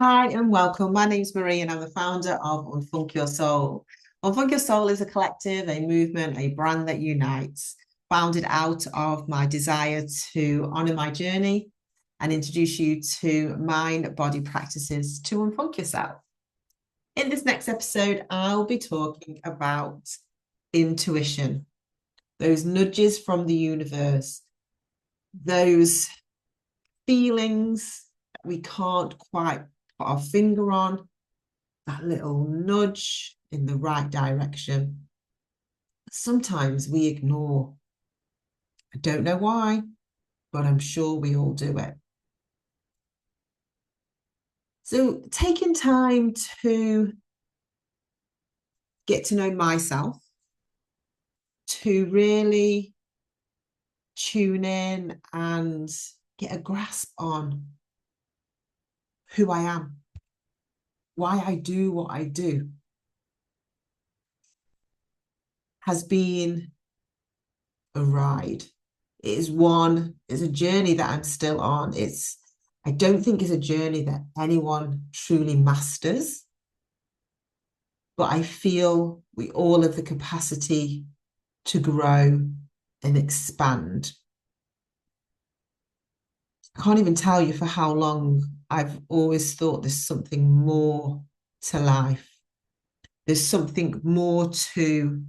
Hi and welcome. My name's Marie and I'm the founder of UNFUNK Your Soul. UNFUNK Your Soul is a collective, a movement, a brand that unites, founded out of my desire to honor my journey and introduce you to mind body practices to unfunk yourself. In this next episode, I'll be talking about intuition, those nudges from the universe, those feelings that we can't quite put our finger on, that little nudge in the right direction. Sometimes we ignore. I don't know why, but I'm sure we all do it. So, taking time to get to know myself, to really tune in and get a grasp on who I am, why I do what I do, has been a ride. It's a journey that I'm still on. I don't think it's a journey that anyone truly masters, but I feel we all have the capacity to grow and expand. I can't even tell you for how long I've always thought there's something more to life. There's something more to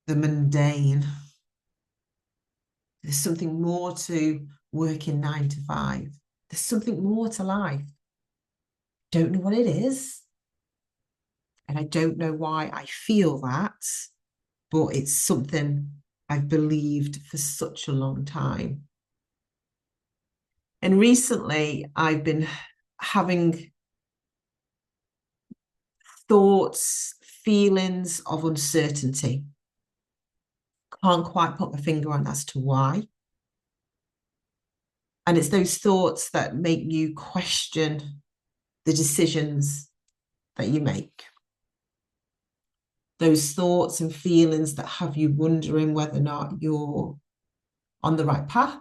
the mundane. There's something more to working 9 to 5. There's something more to life. Don't know what it is. And I don't know why I feel that, but it's something I've believed for such a long time. And recently I've been having thoughts, feelings of uncertainty. Can't quite put my finger on as to why. And it's those thoughts that make you question the decisions that you make. Those thoughts and feelings that have you wondering whether or not you're on the right path.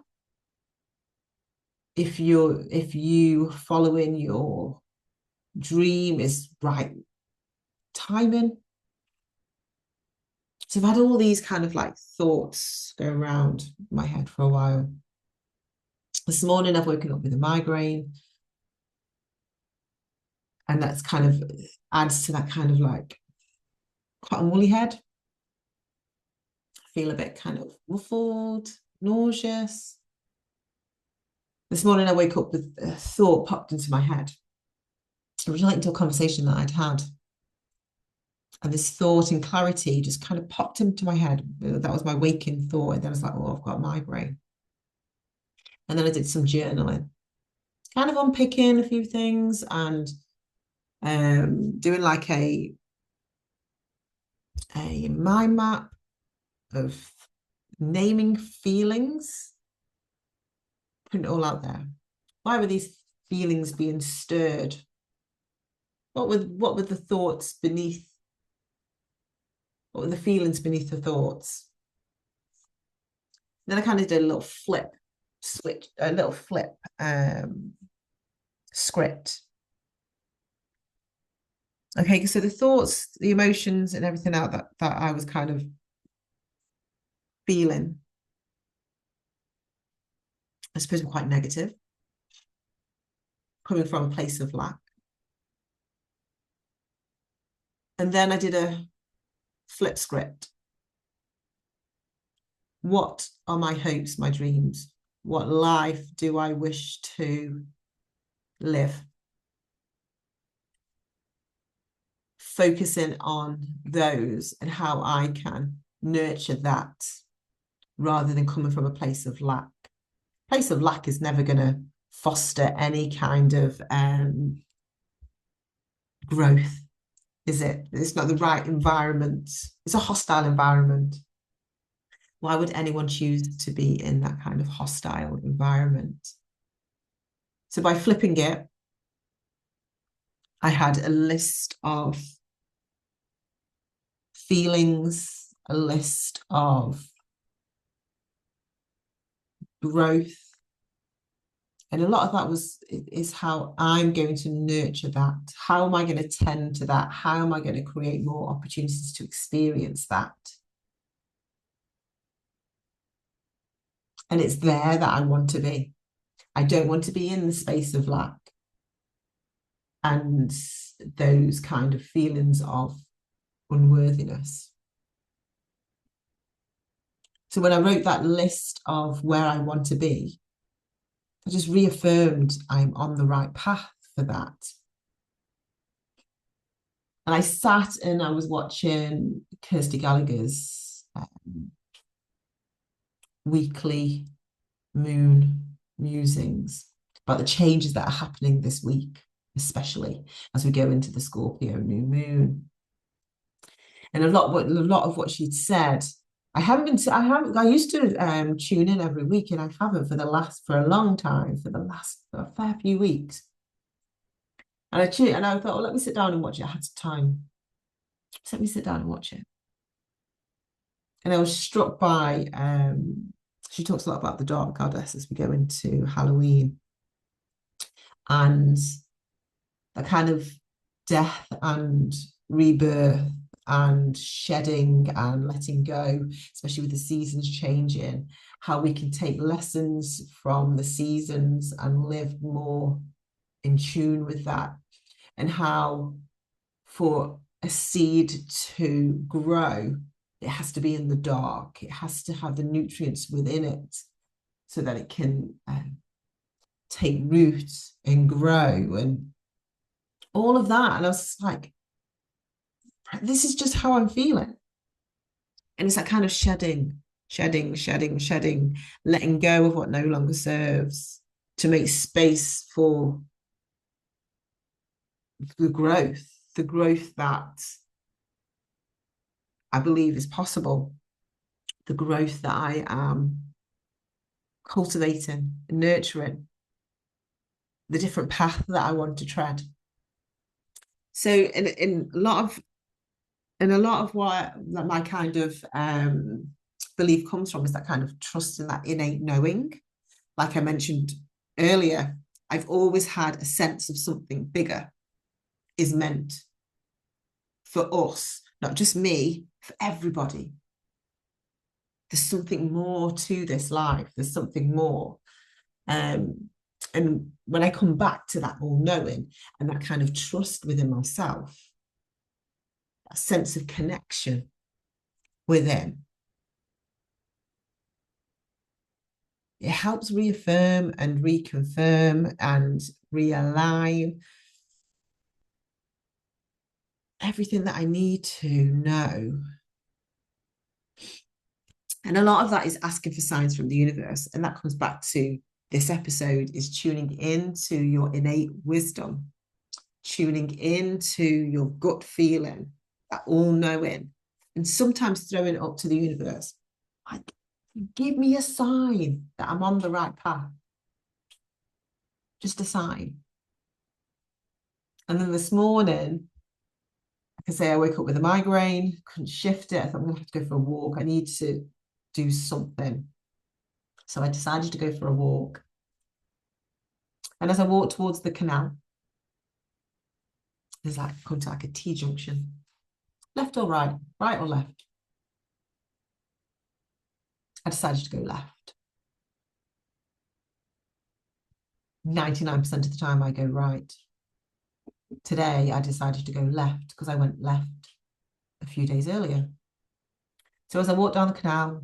If you following your dream is right timing. So I've had all these kind of like thoughts go around my head for a while. This morning I've woken up with a migraine, and that's kind of adds to that kind of like cotton woolly head. I feel a bit kind of muffled, nauseous. This morning I wake up with a thought popped into my head, relating to a conversation that I'd had. And this thought in clarity just kind of popped into my head. That was my waking thought. And then I was like, oh, I've got a migraine. And then I did some journaling, kind of unpicking a few things and doing like a mind map of naming feelings, putting it all out there. Why were these feelings being stirred? What were the thoughts beneath? What were the feelings beneath the thoughts? Then I kind of did a little flip script. Okay, so the thoughts, the emotions, and everything out that I was kind of feeling, I suppose, were quite negative, coming from a place of lack. And then I did a flip script. What are my hopes, my dreams? What life do I wish to live? Focusing on those and how I can nurture that rather than coming from a place of lack. Place of lack is never going to foster any kind of growth, is it? It's not the right environment. It's a hostile environment. Why would anyone choose to be in that kind of hostile environment? So by flipping it, I had a list of feelings, a list of growth, And a lot of that is how I'm going to nurture that. How am I going to tend to that? How am I going to create more opportunities to experience that? And it's there that I want to be. I don't want to be in the space of lack and those kind of feelings of unworthiness. So when I wrote that list of where I want to be, I just reaffirmed I'm on the right path for that. And I sat and I was watching Kirsty Gallagher's weekly moon musings about the changes that are happening this week, especially as we go into the Scorpio new moon. And a lot of what she'd said, I used to tune in every week, and I haven't for a long time, for a fair few weeks. And I thought, well, let me sit down and watch it. I had time. Just let me sit down and watch it. And I was struck by she talks a lot about the dark goddess as we go into Halloween, and the kind of death and rebirth and shedding and letting go, especially with the seasons changing, how we can take lessons from the seasons and live more in tune with that, and how for a seed to grow, it has to be in the dark. It has to have the nutrients within it so that it can take root and grow and all of that. And I was like, this is just how I'm feeling. And it's that kind of shedding, letting go of what no longer serves to make space for the growth that I believe is possible, the growth that I am cultivating, nurturing, the different path that I want to tread. So in a lot of what my kind of belief comes from is that kind of trust in that innate knowing. Like I mentioned earlier, I've always had a sense of something bigger is meant for us, not just me, for everybody. There's something more to this life. There's something more. And when I come back to that all-knowing and that kind of trust within myself, a sense of connection within, it helps reaffirm and reconfirm and realign everything that I need to know. And a lot of that is asking for signs from the universe. And that comes back to this episode, is tuning into your innate wisdom, tuning into your gut feeling, that all-knowing, and sometimes throwing it up to the universe. Like, give me a sign that I'm on the right path. Just a sign. And then this morning, I can say I woke up with a migraine, couldn't shift it. I thought I'm going to have to go for a walk. I need to do something. So I decided to go for a walk. And as I walked towards the canal, there's like come to like a T-junction. Left or right? Right or left? I decided to go left. 99% of the time I go right. Today I decided to go left because I went left a few days earlier. So as I walked down the canal,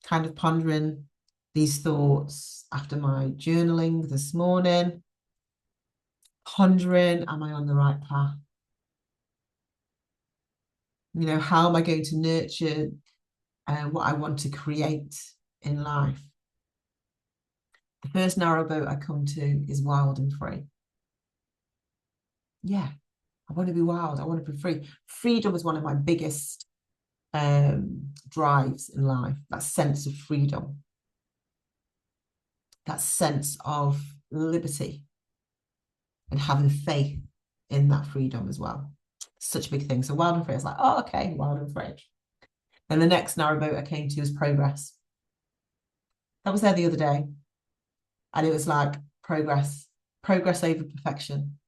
kind of pondering these thoughts after my journaling this morning, pondering, am I on the right path? You know, how am I going to nurture what I want to create in life? The first narrowboat I come to is wild and free. Yeah, I want to be wild. I want to be free. Freedom is one of my biggest drives in life, that sense of freedom, that sense of liberty, and having faith in that freedom as well. Such a big thing. So wild and free, I was like, oh, okay, wild and free. And the next narrowboat I came to was progress. That was there the other day. And it was like, progress over perfection.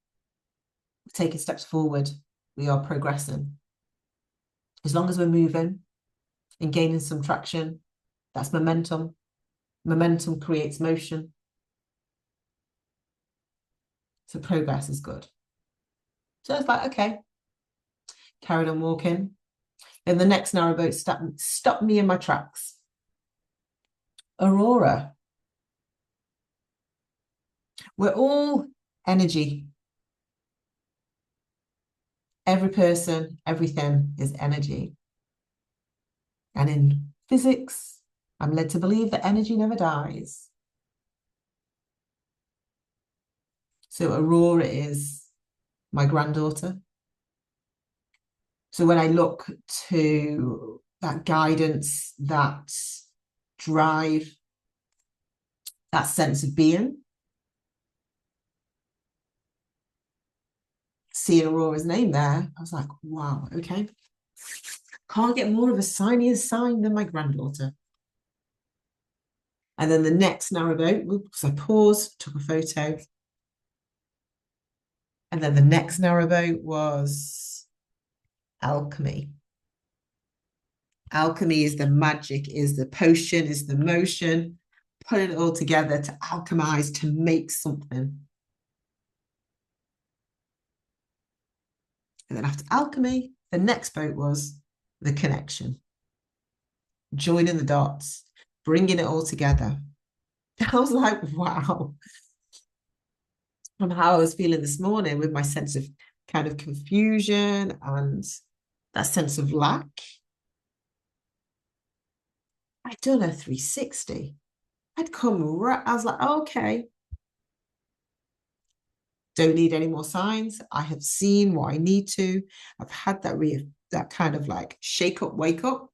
We're taking steps forward. We are progressing. As long as we're moving and gaining some traction, that's momentum. Momentum creates motion. So progress is good. So it's like, okay, carried on walking. Then the next narrowboat stopped me in my tracks. Aurora. We're all energy. Every person, everything is energy. And in physics, I'm led to believe that energy never dies. So Aurora is my granddaughter. So when I look to that guidance, that drive, that sense of being, seeing Aurora's name there, I was like, wow, okay. Can't get more of a signiest sign than my granddaughter. And then the next narrowboat, because I paused, took a photo. And then the next narrowboat was alchemy. Alchemy is the magic, is the potion, is the motion, putting it all together to alchemize, to make something. And then after alchemy, the next boat was the connection. Joining the dots, bringing it all together. I was like, wow. From how I was feeling this morning with my sense of kind of confusion and that sense of lack. I'd done a 360. I'd come right, I was like, okay. Don't need any more signs. I have seen what I need to. I've had that kind of like shake up, wake up.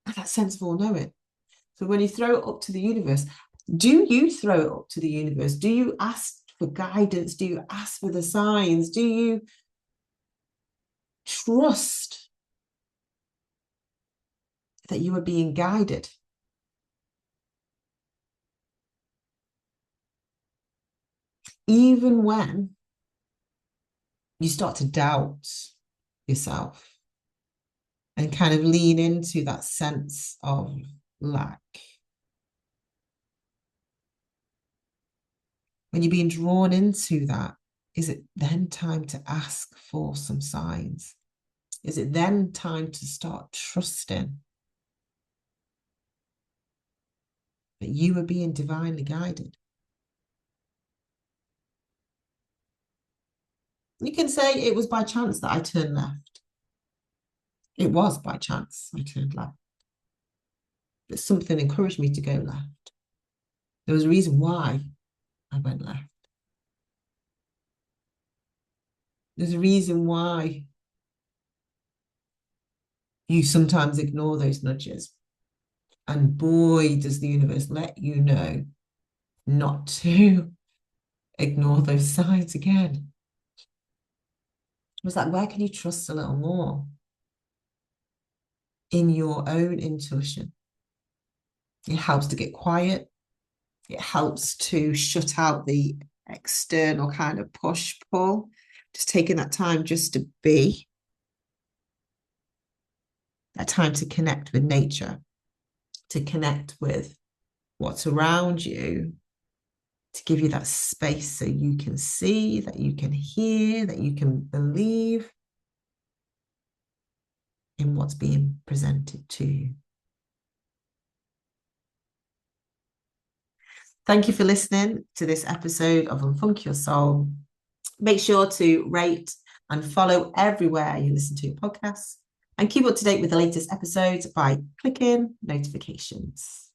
And that sense of all knowing. So when you throw it up to the universe, do you throw it up to the universe? Do you ask for guidance? Do you ask for the signs? Do you trust that you are being guided? Even when you start to doubt yourself and kind of lean into that sense of lack. When you're being drawn into that, is it then time to ask for some signs? Is it then time to start trusting that you are being divinely guided? You can say it was by chance that I turned left. It was by chance I turned left. But something encouraged me to go left. There was a reason why I went left. There's a reason why you sometimes ignore those nudges. And boy, does the universe let you know not to ignore those signs again. It was like, where can you trust a little more in your own intuition? It helps to get quiet. It helps to shut out the external kind of push pull. Just taking that time just to be. That time to connect with nature, to connect with what's around you, to give you that space so you can see, that you can hear, that you can believe in what's being presented to you. Thank you for listening to this episode of UNFUNK Your Soul. Make sure to rate and follow everywhere you listen to your podcasts, and keep up to date with the latest episodes by clicking notifications.